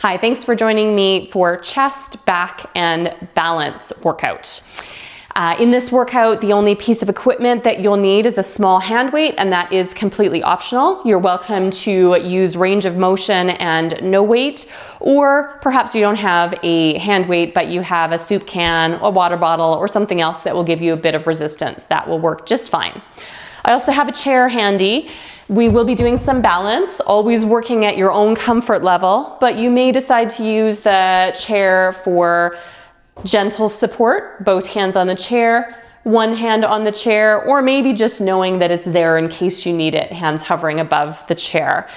Hi, thanks for joining me for chest, back, and balance workout. In this workout, the only piece of equipment that you'll need is a small hand weight, and that is completely optional. You're welcome to use range of motion and no weight, or perhaps you don't have a hand weight, but you have a soup can, a water bottle, or something else that will give you a bit of resistance. That will work just fine. I also have a chair handy. We will be doing some balance, always working at your own comfort level, but you may decide to use the chair for gentle support, both hands on the chair, one hand on the chair, or maybe just knowing that it's there in case you need it, hands hovering above the chair.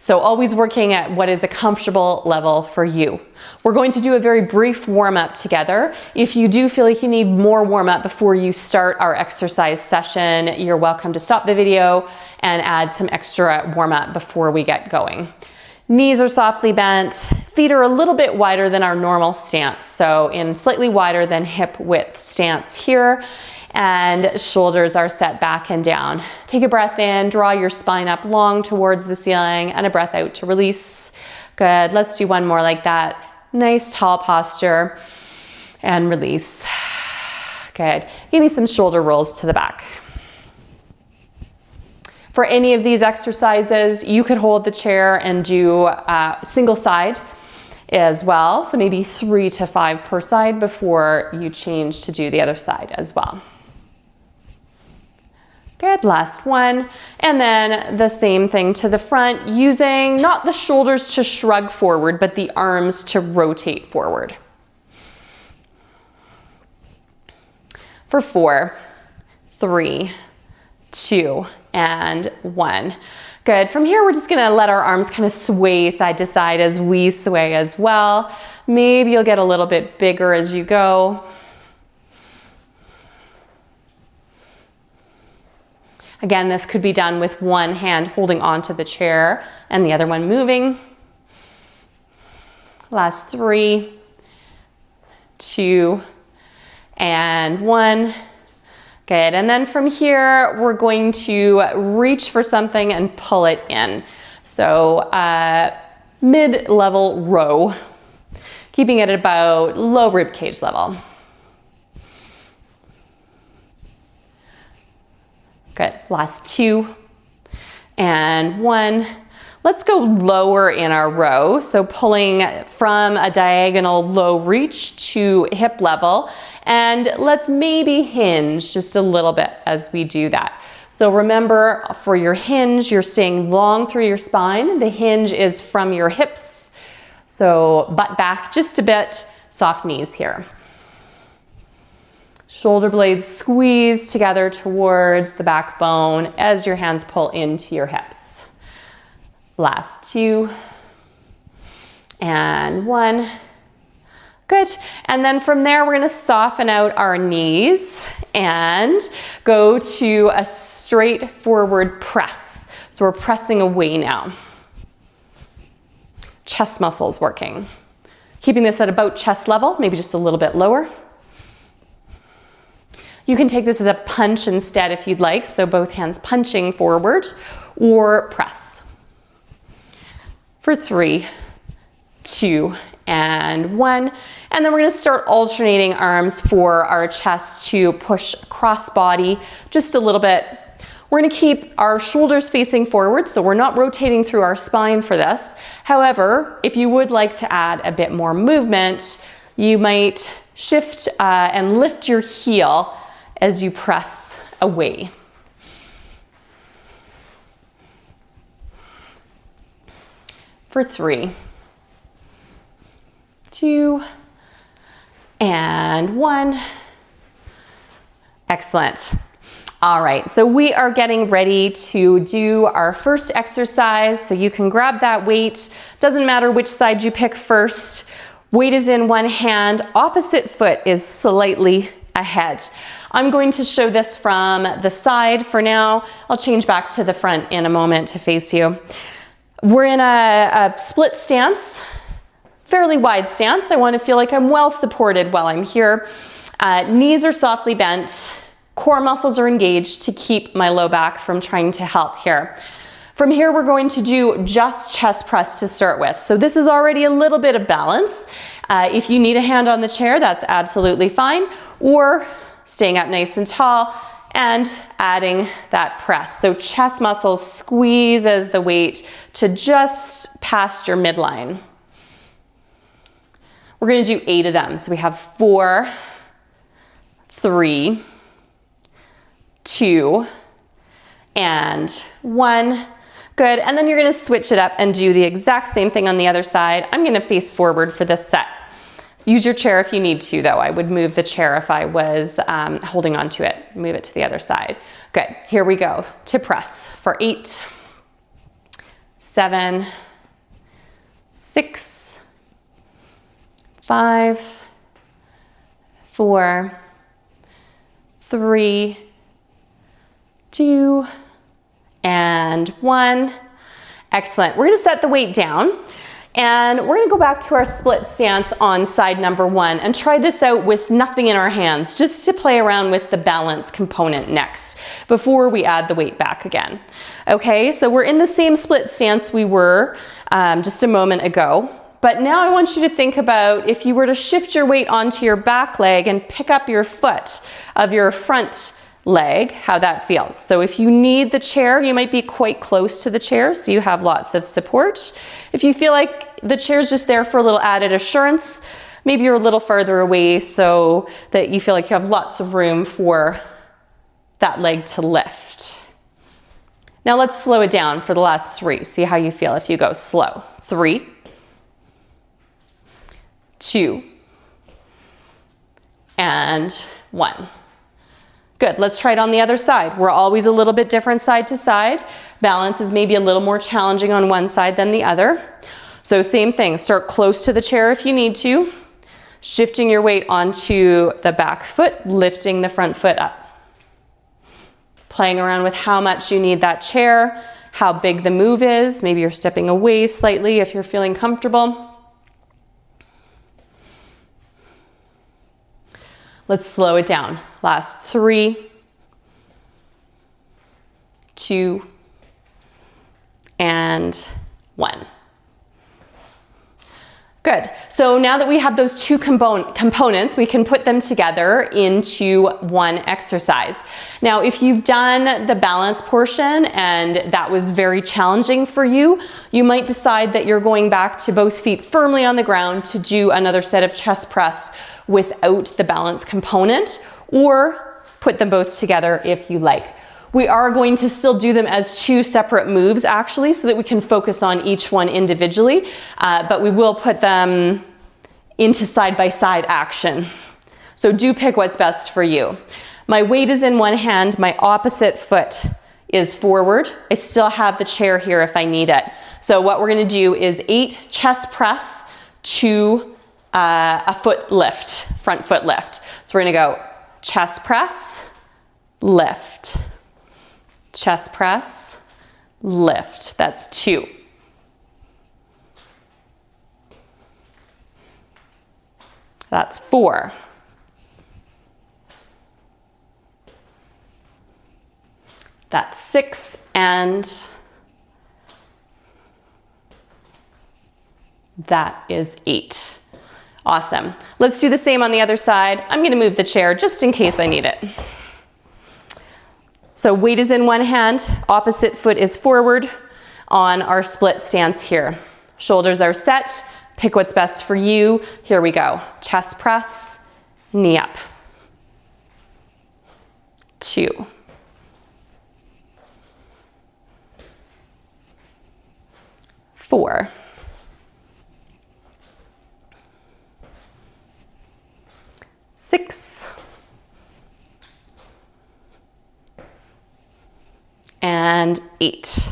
So always working at what is a comfortable level for you. We're going to do a very brief warm-up together. If you do feel like you need more warm-up before you start our exercise session, you're welcome to stop the video and add some extra warm-up before we get going. Knees are softly bent, feet are a little bit wider than our normal stance, so in slightly wider than hip width stance here, and shoulders are set back and down. Take a breath in, draw your spine up long towards the ceiling, and a breath out to release. Good, let's do one more like that. Nice tall posture, and release. Good, give me some shoulder rolls to the back. For any of these exercises, you could hold the chair and do single side as well. So maybe 3 to 5 per side before you change to do the other side as well. Good, last one. And then the same thing to the front, using not the shoulders to shrug forward, but the arms to rotate forward. For 4, 3, 2, and 1. Good. From here, we're just going to let our arms kind of sway side to side as we sway as well. Maybe you'll get a little bit bigger as you go. Again, this could be done with one hand holding onto the chair and the other one moving. Last 3, 2, and 1. Good, and then from here, we're going to reach for something and pull it in. So mid-level row, keeping it at about low rib cage level. Good, last 2 and 1. Let's go lower in our row. So pulling from a diagonal low reach to hip level. And let's maybe hinge just a little bit as we do that. So remember, for your hinge, you're staying long through your spine. The hinge is from your hips. So butt back just a bit, soft knees here. Shoulder blades squeeze together towards the backbone as your hands pull into your hips. Last 2 and 1. Good, and then from there we're going to soften out our knees and go to a straight forward press. So we're pressing away now. Chest muscles working. Keeping this at about chest level, maybe just a little bit lower. You can take this as a punch instead if you'd like, so both hands punching forward, or press. For 3, 2, and 1. And then we're going to start alternating arms for our chest to push cross body just a little bit. We're going to keep our shoulders facing forward, so we're not rotating through our spine for this. However, if you would like to add a bit more movement, you might shift and lift your heel as you press away. For 3, 2, and 1. Excellent. All right, so we are getting ready to do our first exercise. So you can grab that weight. Doesn't matter which side you pick first. Weight is in one hand, opposite foot is slightly ahead. I'm going to show this from the side for now. I'll change back to the front in a moment to face you. We're in a split stance, fairly wide stance. I want to feel like I'm well supported while I'm here. Knees are softly bent. Core muscles are engaged to keep my low back from trying to help here. From here, we're going to do just chest press to start with. So this is already a little bit of balance. If you need a hand on the chair, that's absolutely fine. Or staying up nice and tall and adding that press. So chest muscles squeezes the weight to just past your midline. We're going to do 8 of them. So we have 4, 3, 2, and 1. Good. And then you're going to switch it up and do the exact same thing on the other side. I'm going to face forward for this set. Use your chair if you need to, though. I would move the chair if I was holding on to it. Move it to the other side. Good. Here we go. To press for 8, 7, 6, 5, 4, 3, 2, and 1. Excellent. We're going to set the weight down and we're going to go back to our split stance on side number 1 and try this out with nothing in our hands, just to play around with the balance component next before we add the weight back again. Okay, so we're in the same split stance we were just a moment ago. But now I want you to think about if you were to shift your weight onto your back leg and pick up your foot of your front leg, how that feels. So if you need the chair, you might be quite close to the chair, so you have lots of support. If you feel like the chair's just there for a little added assurance, maybe you're a little further away so that you feel like you have lots of room for that leg to lift. Now let's slow it down for the last 3. See how you feel if you go slow. 3, 2, and 1. Good, let's try it on the other side. We're always a little bit different side to side. Balance is maybe a little more challenging on one side than the other. So same thing, start close to the chair if you need to, shifting your weight onto the back foot, lifting the front foot up. Playing around with how much you need that chair, how big the move is. Maybe you're stepping away slightly if you're feeling comfortable. Let's slow it down. Last 3, 2, and 1. Good. So now that we have those 2 components, we can put them together into one exercise. Now, if you've done the balance portion and that was very challenging for you, you might decide that you're going back to both feet firmly on the ground to do another set of chest press without the balance component, or put them both together if you like. We are going to still do them as 2 separate moves actually, so that we can focus on each one individually, but we will put them into side-by-side action. So do pick what's best for you. My weight is in one hand, my opposite foot is forward. I still have the chair here if I need it. So what we're gonna do is 8 chest press to a foot lift, front foot lift. So we're gonna go chest press, lift, chest press, lift. That's 2. That's 4. That's 6, and that is 8. Awesome. Let's do the same on the other side. I'm going to move the chair just in case I need it. So weight is in one hand, opposite foot is forward on our split stance here. Shoulders are set. Pick what's best for you. Here we go. Chest press, knee up. 2. 4. 6. And 8.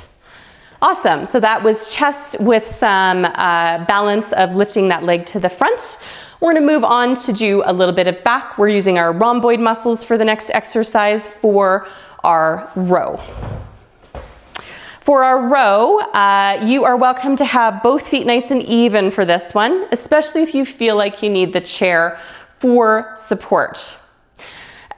Awesome. So that was chest with some balance of lifting that leg to the front. We're going to move on to do a little bit of back. We're using our rhomboid muscles for the next exercise for our row. For our row, you are welcome to have both feet nice and even for this one, especially if you feel like you need the chair for support.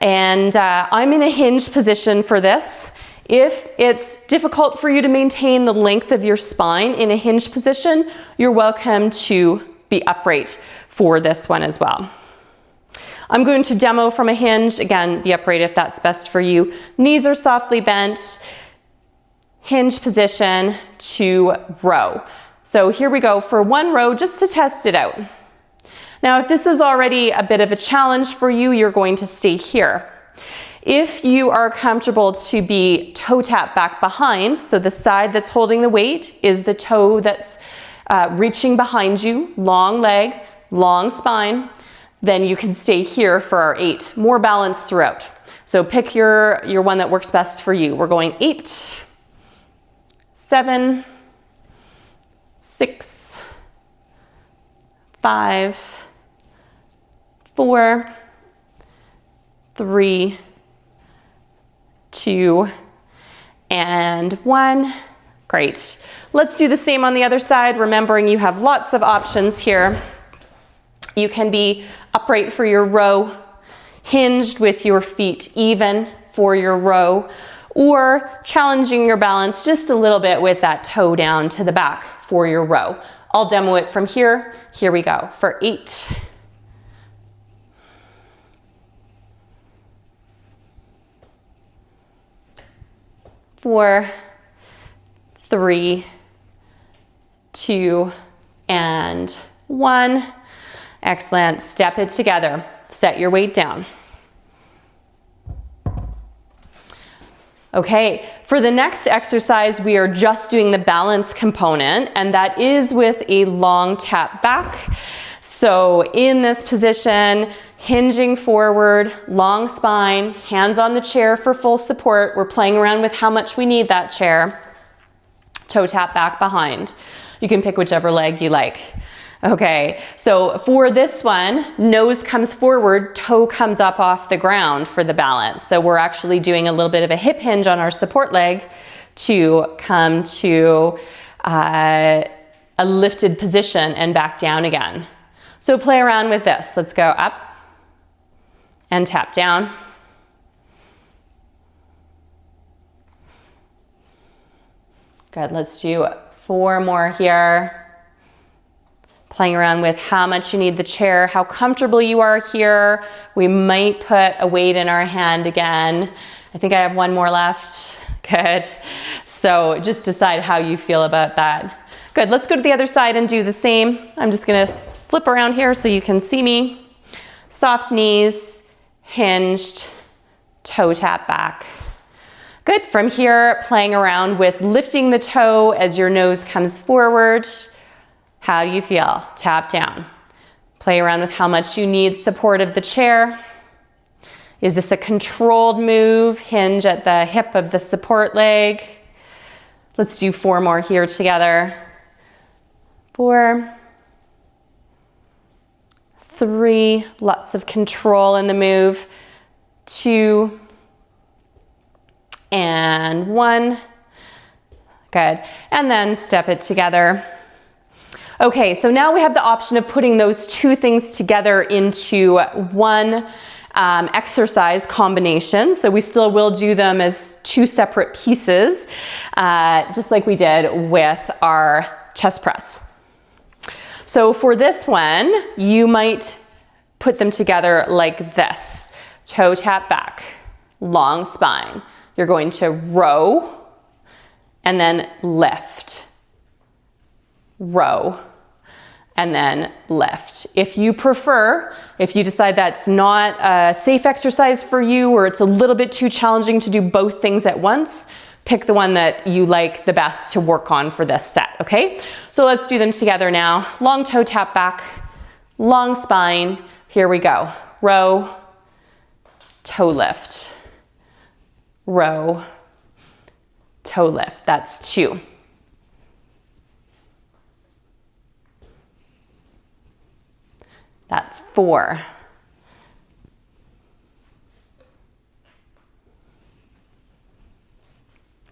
And I'm in a hinge position for this. If it's difficult for you to maintain the length of your spine in a hinged position, you're welcome to be upright for this one as well. I'm going to demo from a hinge. Again, be upright if that's best for you. Knees are softly bent, hinge position to row. So here we go for one row just to test it out. Now, if this is already a bit of a challenge for you, you're going to stay here. If you are comfortable to be toe tap back behind, so the side that's holding the weight is the toe that's reaching behind you, long leg, long spine, then you can stay here for our 8. More balance throughout. So pick your one that works best for you. We're going 8, 7, 6, 5, 4, 3, 2, and 1. Great. Let's do the same on the other side, remembering you have lots of options here. You can be upright for your row, hinged with your feet even for your row, or challenging your balance just a little bit with that toe down to the back for your row. I'll demo it from here. Here we go for 8. 4, 3, 2, and 1. Excellent. Step it together. Set your weight down. Okay, for the next exercise, we are just doing the balance component, and that is with a long tap back. So in this position, hinging forward, long spine, hands on the chair for full support. We're playing around with how much we need that chair. Toe tap back behind. You can pick whichever leg you like. Okay, so for this one, nose comes forward, toe comes up off the ground for the balance. So we're actually doing a little bit of a hip hinge on our support leg to come to a lifted position and back down again. So play around with this. Let's go up and tap down. Good, let's do 4 more here. Playing around with how much you need the chair, how comfortable you are here. We might put a weight in our hand again. I think I have 1 more left. Good. So just decide how you feel about that. Good, let's go to the other side and do the same. I'm just gonna flip around here so you can see me. Soft knees, hinged, toe tap back. Good, from here, playing around with lifting the toe as your nose comes forward. How do you feel? Tap down. Play around with how much you need support of the chair. Is this a controlled move? Hinge at the hip of the support leg. Let's do 4 more here together. 4, 3, lots of control in the move. 2, and 1. Good. And then step it together. Okay, so now we have the option of putting those 2 things together into one exercise combination. So we still will do them as 2 separate pieces, just like we did with our chest press. So for this one, you might put them together like this. Toe tap back, long spine. You're going to row and then lift. Row and then lift. If you prefer, if you decide that's not a safe exercise for you or it's a little bit too challenging to do both things at once, pick the one that you like the best to work on for this set, okay? So let's do them together now. Long toe tap back, long spine. Here we go. Row, toe lift. Row, toe lift. That's 2. That's 4.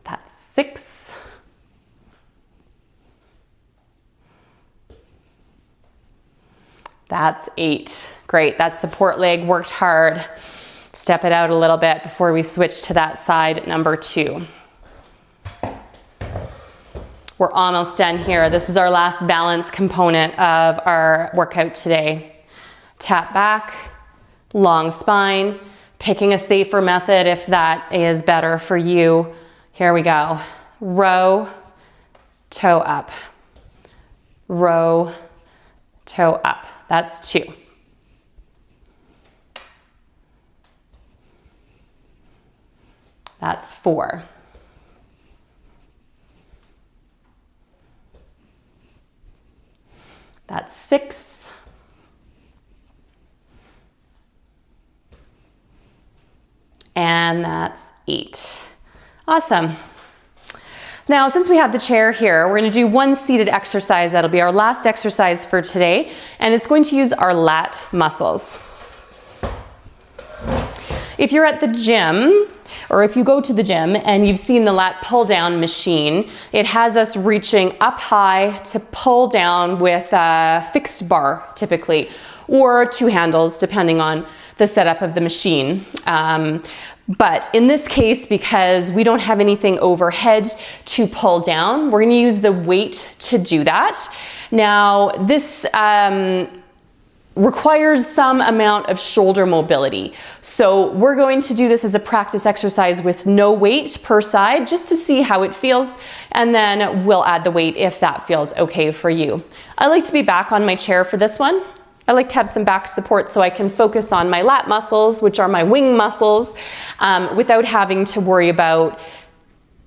That's 6. That's 8. Great, that support leg worked hard. Step it out a little bit before we switch to that side, number 2. We're almost done here. This is our last balance component of our workout today. Tap back, long spine, picking a safer method if that is better for you. Here we go. Row, toe up. Row, toe up. That's 2. That's 4. That's 6. And that's 8. Awesome. Now, since we have the chair here, we're going to do one seated exercise. That'll be our last exercise for today, and it's going to use our lat muscles. If you're at the gym, or if you go to the gym and you've seen the lat pull down machine, it has us reaching up high to pull down with a fixed bar typically, or 2 handles depending on the setup of the machine. But in this case, because we don't have anything overhead to pull down, we're going to use the weight to do that. Now, this requires some amount of shoulder mobility. So we're going to do this as a practice exercise with no weight per side, just to see how it feels, and then we'll add the weight if that feels okay for you. I like to be back on my chair for this one. I like to have some back support so I can focus on my lat muscles, which are my wing muscles, without having to worry about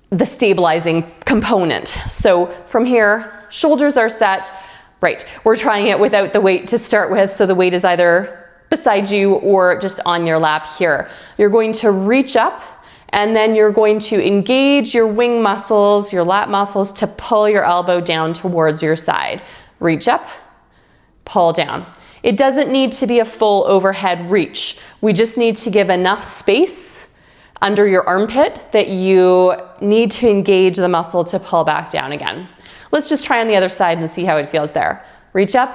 the stabilizing component. So from here, shoulders are set. Right, we're trying it without the weight to start with, so the weight is either beside you or just on your lap here. You're going to reach up, and then you're going to engage your wing muscles, your lat muscles, to pull your elbow down towards your side. Reach up, pull down. It doesn't need to be a full overhead reach. We just need to give enough space under your armpit that you need to engage the muscle to pull back down again. Let's just try on the other side and see how it feels there. Reach up,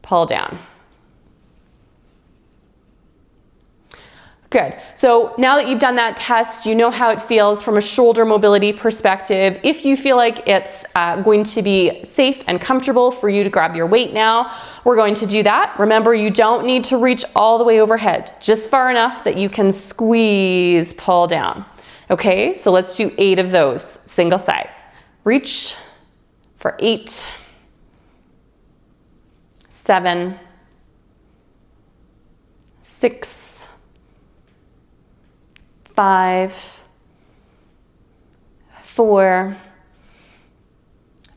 pull down. Good. So now that you've done that test, you know how it feels from a shoulder mobility perspective. If you feel like it's going to be safe and comfortable for you to grab your weight now, we're going to do that. Remember, you don't need to reach all the way overhead, just far enough that you can squeeze, pull down. Okay, so let's do 8 of those, single side. Reach for 8, 7, 6, 5, 4,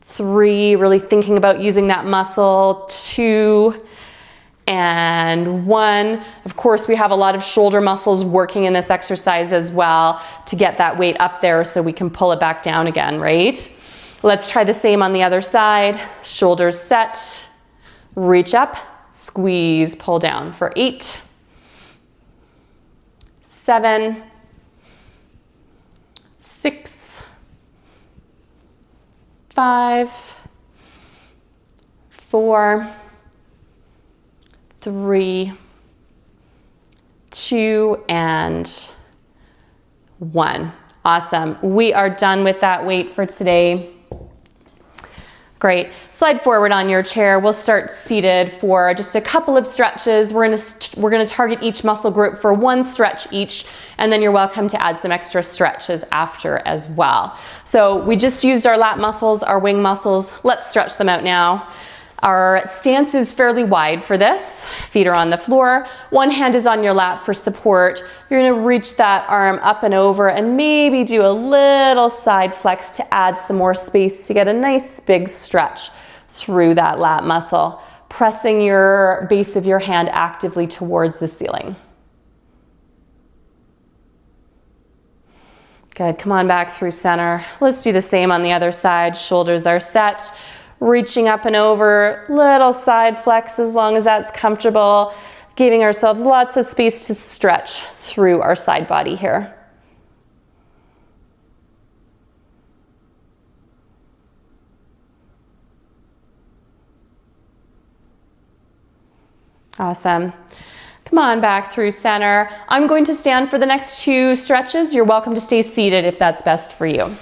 3, really thinking about using that muscle, 2, and 1. Of course, we have a lot of shoulder muscles working in this exercise as well to get that weight up there so we can pull it back down again, right? Let's try the same on the other side. Shoulders set, reach up, squeeze, pull down for 8, 7, 6, 5, 4, 3, 2, and 1. Awesome. We are done with that weight for today. Great. Slide forward on your chair. We'll start seated for just a couple of stretches. We're going to target each muscle group for 1 stretch each, and then you're welcome to add some extra stretches after as well. So we just used our lat muscles, our wing muscles. Let's stretch them out now. Our stance is fairly wide for this. Feet are on the floor. One hand is on your lap for support. You're going to reach that arm up and over and maybe do a little side flex to add some more space to get a nice big stretch through that lat muscle, pressing your base of your hand actively towards the ceiling. Good. Come on back through center. Let's do the same on the other side. Shoulders are set. Reaching up and over, little side flex as long as that's comfortable, giving ourselves lots of space to stretch through our side body here. Awesome. Come on back through center. I'm going to stand for the next 2 stretches. You're welcome to stay seated if that's best for you.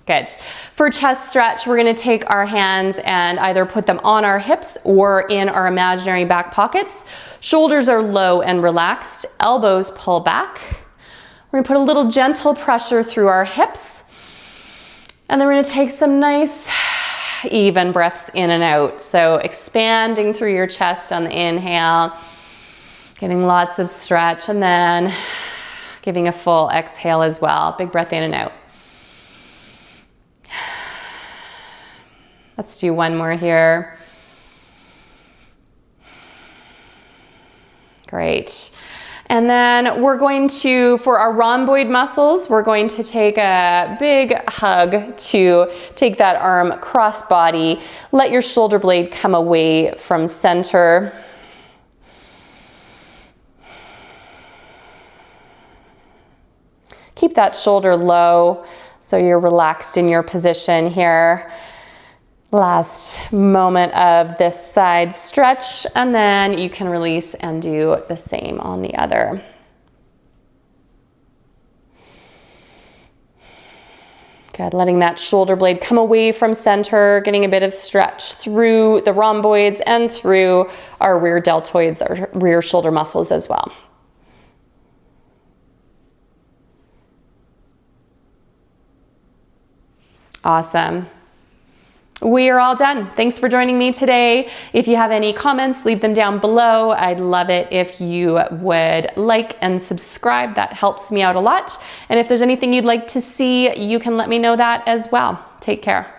Good. For chest stretch, we're gonna take our hands and either put them on our hips or in our imaginary back pockets. Shoulders are low and relaxed, elbows pull back. We're gonna put a little gentle pressure through our hips. And then we're gonna take some nice even breaths in and out. So expanding through your chest on the inhale, getting lots of stretch, and then giving a full exhale as well. Big breath in and out. Let's do one more here. Great. And then we're going to, for our rhomboid muscles, we're going to take a big hug to take that arm cross body. Let your shoulder blade come away from center. Keep that shoulder low so you're relaxed in your position here. Last moment of this side stretch, and then you can release and do the same on the other. Good, letting that shoulder blade come away from center, getting a bit of stretch through the rhomboids and through our rear deltoids, our rear shoulder muscles as well. Awesome. We are all done. Thanks for joining me today. If you have any comments, leave them down below. I'd love it if you would like and subscribe. That helps me out a lot. And if there's anything you'd like to see, you can let me know that as well. Take care.